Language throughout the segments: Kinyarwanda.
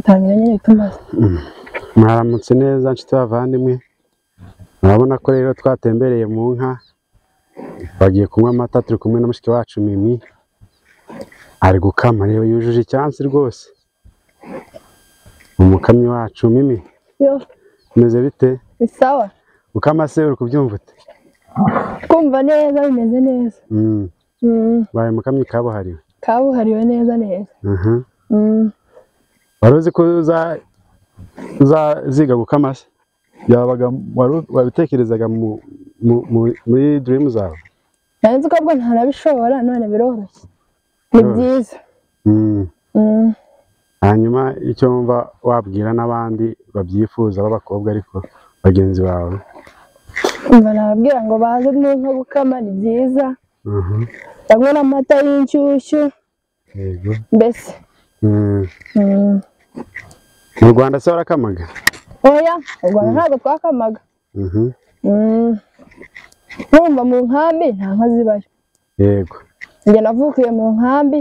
Tangira nyine tumaze. Mwaramutse neza nshuti bavandimwe. Murabona ko rero twatembereye mu nka. Bagiye kunywa amata turi kumwe na mushiki wacu Mimi. Ari gukama rero yujuje icyansi rwose. Umukamyi wacu Mimi. Yo. Meze bite? Ni sawa. Ukama se uri kubyumva ute? Kumva neza bimeze neza. Baye mukamyi kabuhariwe. Kabuhariwe neza neza. Waruzi ko ziga gukama se? Yabaga wabitekerezaga muri dream zawe? Nzi ko bwo ntarabishobora none biroroshye. Ni byiza. Hanyuma icyo mva wabwira n'abandi babyifuza b'abakobwa ariko bagenzi bawe? Umva nababwira ngo baze n'inka gukama ni byiza. Banywe n'amata y'inshyushyu. Yego. Mbese. Mu Rwanda se warakamaga? Oya, mu Rwanda ntabwo twakamaga. Numva mu nkambi nta nka zibayo. Yego. Njye navukiye mu nkambi.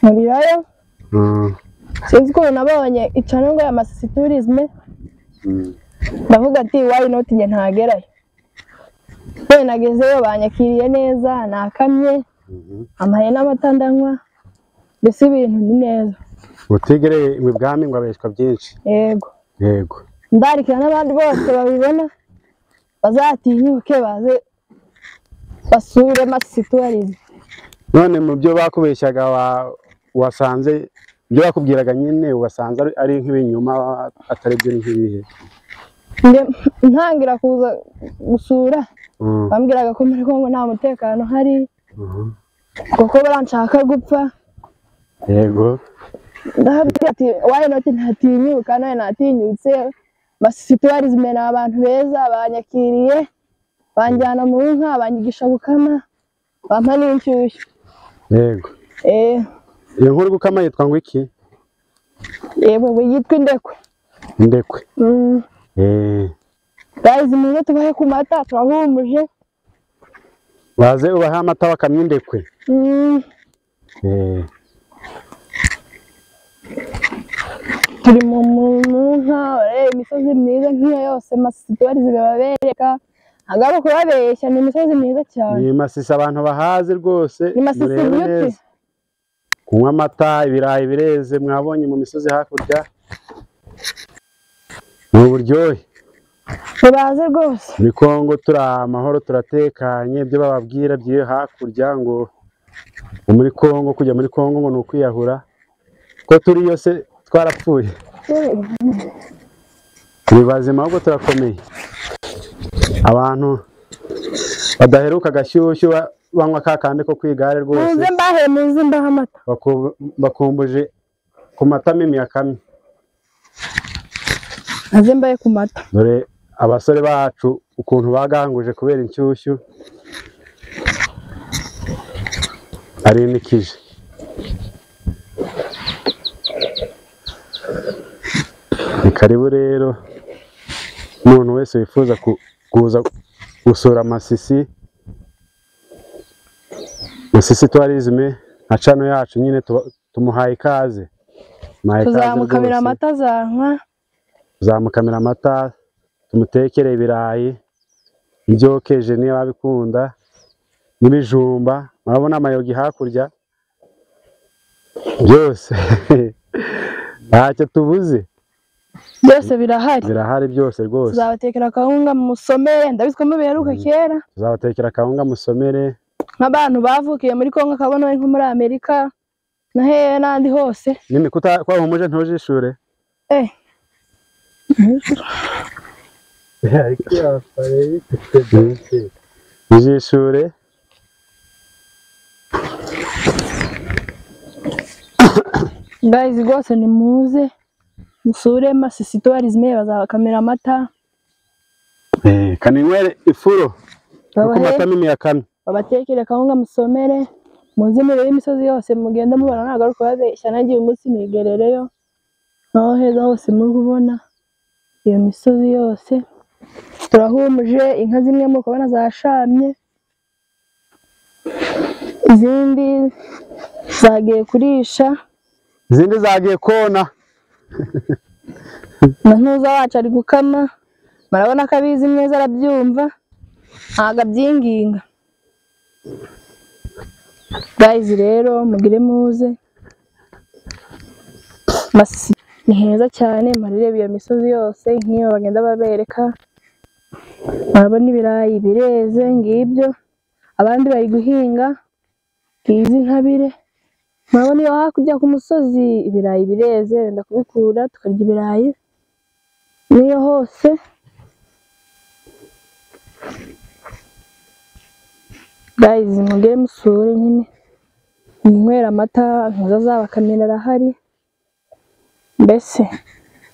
Murirayo. Sinzi ukuntu nabonye icano ngo ya Masisi Tourisme. Ndavuga ati why not njye ntagerayo. None nagezeyo banyakiriye neza, nakamye. Amaye n'amata ndanywa. Mbese ibintu ni neza. Utigereye ibwami ngo abeshwa byinshi. Yego. Yego. Ndarikira n'abandi bose babibona bazatinyuke baze basure Masisi Tourisme. None mu byo bakubeshyaga wasanze ibyo bakubwiraga nyine wasanze ari nk'ibinyuma atari byo nk'ibihe? Ntangira kuza gusura bambwiraga ko muri Kongo nta mutekano hari kuko baranshaka gupfa. Yego. Ndahabwira ati why not ntatinyuka none natinyutse. Masisi Tourisme ni abantu beza banyakiriye banjyana mu nka banyigisha gukama bampa n'inshyushyu. Yego. Iyo nkuru gukama yitwa ngo iki? Yego yitwa indekwe. Indekwe. Guys muze tubahe ku mata turahumuje. Baze ubaha amata bakamya indekwe. Turi mu nka imisozi myiza nk'iyo yose Masisi Tourisme babereka. Agaruka babeshya ni imisozi myiza cyane. Ni Masisi abantu bahazi rwose. Ni Masisi beauty. Kunywa amata ibirayi bireze mwabonye mu misozi hakurya. Mu buryohe. Baze rwose. Muri Kongo turi amahoro turatekanye ibyo bababwira byiye hakurya ngo muri Kongo kujya muri Kongo ngo nukwiyahura ko turi yose twarapfuye. Turi bazima ahubwo turakomeye. Abantu badaheruka gashyushyu banywa kakande ko kwigare rwose. Muze mbahe amata. Bakumbuje ku mata Mimi yakamye. Aze mbaye ku mata. Dore abasore bacu ukuntu baganguje kubera inshyushyu. Arinikije. Ni karibu rero umuntu wese wifuza kuza gusura Masisi Tourisme nka cano yacu nyine tumuhaye ikaze. Tuzamukamira amata zankwa. Tuzamukamira amata tumutekere ibirayi ibyokeje niba babikunda n'ibijumba. Murabona amayogi hakurya byose. Ntacyo tubuze. Byose birahari. Birahari byose rwose. Tuzabatekera akawunga musomere ndabiziko muberuka kera. Tuzabatekera akawunga musomere. Nk'abantu bavukiye muri Kongo kabona bari nko muri Amerika na hehe n'andi hose. Nini kwahumuje ntujishure? Ijishure. Guys rwose ni muze musure Masisi Tourisme bazabakamira amata. Kaninywere ifuro. Kuko amata Mimi yakamye. Babatekere kawunga musomere. Muze murebe imisozi yose mugenda mubona nagaruka babeshya nagiye umunsi nigerereyo. Naho heza hose muri kubona iyo misozi yose. Turahumuje inka zimwe mu kubona zashamye. Izindi zagiye kurisha. Izindi zagiye kona. na ntuza wacu ari gukama, murabona ko abizi neza arabyumva, ntago abyinginga. Guys rero mugire muze, ni heza cyane, murareba iyo misozi yose nk'iyo bagenda babereka, murabona ibirayi bireze ngibyo, abandi bari guhinga ngizi ntabire, murabona iyo hakurya ku musozi ibirayi bireze benda kubikura tukarya ibirayi, niyo hose guys mugire musure nyine munywera amata, ntuza zabakamira arahari, mbese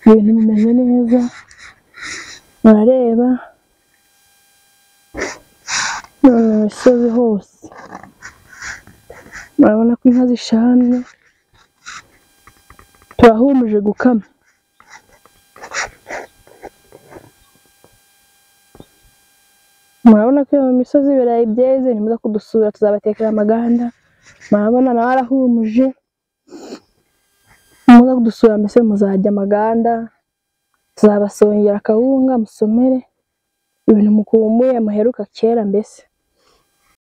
ibintu bimeze neza, murareba mu misozi hose, murabona ko inka zishamye, turahumuje gukama. Murabona ko mu misozi ibirayi byeze, nimuza kudusura tuzabatekera amaganda, murabona nawe arahumuje, nimuza kudusura mbese muzarya amaganda, tuzabasongera akawunga musomere ibintu mukumbuye muheruka kera mbese.